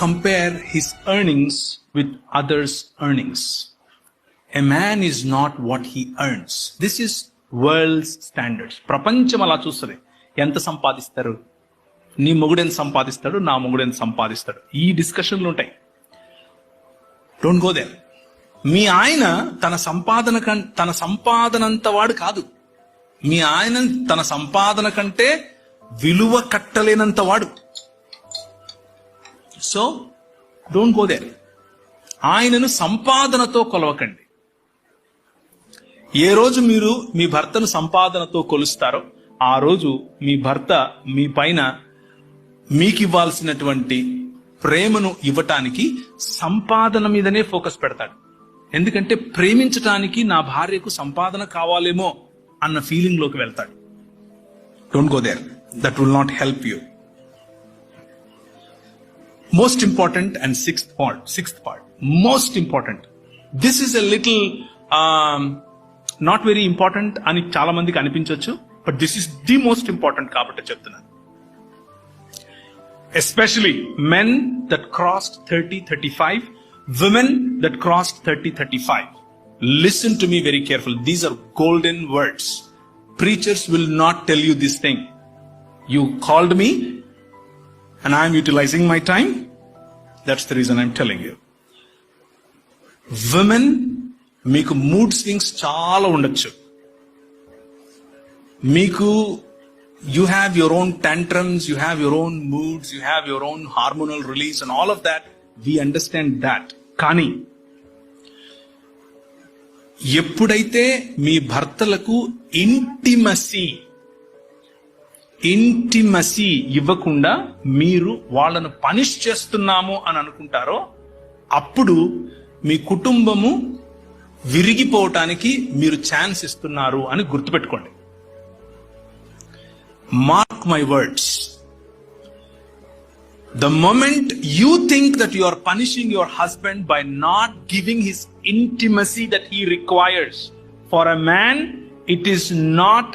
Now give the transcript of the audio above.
compare his earnings with others' earnings. A man is not what he earns. This is world's standards. ప్రపంచం అలా చూస్తుంది. ఎంత సంపాదిస్తారు, నీ మొగుడు ఎంత సంపాదిస్తాడు, నా మొగుడు ఎంత సంపాదిస్తాడు, ఈ డిస్కషన్లు ఉంటాయి. Don't go there. మీ ఆయన తన సంపాదనంత వాడు కాదు. మీ ఆయన తన సంపాదన కంటే విలువ కట్టలేనంత వాడు. So don't go there. ఆయనను సంపాదనతో కొలవకండి. ఏ రోజు మీరు మీ భర్తను సంపాదనతో కొలుస్తారో ఆ రోజు మీ భర్త మీ పైన మీకు ఇవ్వాల్సినటువంటి ప్రేమను ఇవ్వటానికి సంపాదన మీదనే ఫోకస్ పెడతాడు. ఎందుకంటే ప్రేమించటానికి నా భార్యకు సంపాదన కావాలేమో అన్న ఫీలింగ్ లోకి వెళ్తాడు. Don't go there. That will not help you. Most important and sixth part, most important. This is a little not very important అని చాలా మందికి అనిపించవచ్చు, but this is the most important కాబట్టి చెప్తున్నాను. Especially men that crossed 30-35, women that crossed 30-35. Listen to me very carefully. These are golden words. Preachers will not tell you this thing. You called me and I am utilizing my time. That's the reason I'm telling you. Women, మీకు mood swings చాలా ఉండొచ్చు. మీకు you have your own tantrums, you have your own moods, you have your own hormonal release and all of that. We understand that. కానీ ఎప్పుడైతే మీ భర్తలకు intimacy ఇవ్వకుండా మీరు వాళ్ళను పనిష్ చేస్తున్నాము అని అనుకుంటారో అప్పుడు మీ కుటుంబము విరిగిపోవటానికి మీరు ఛాన్స్ ఇస్తున్నారు అని గుర్తుపెట్టుకోండి. Mark my words. The moment you think that you are punishing your husband by not giving his intimacy that he requires, for a man it is not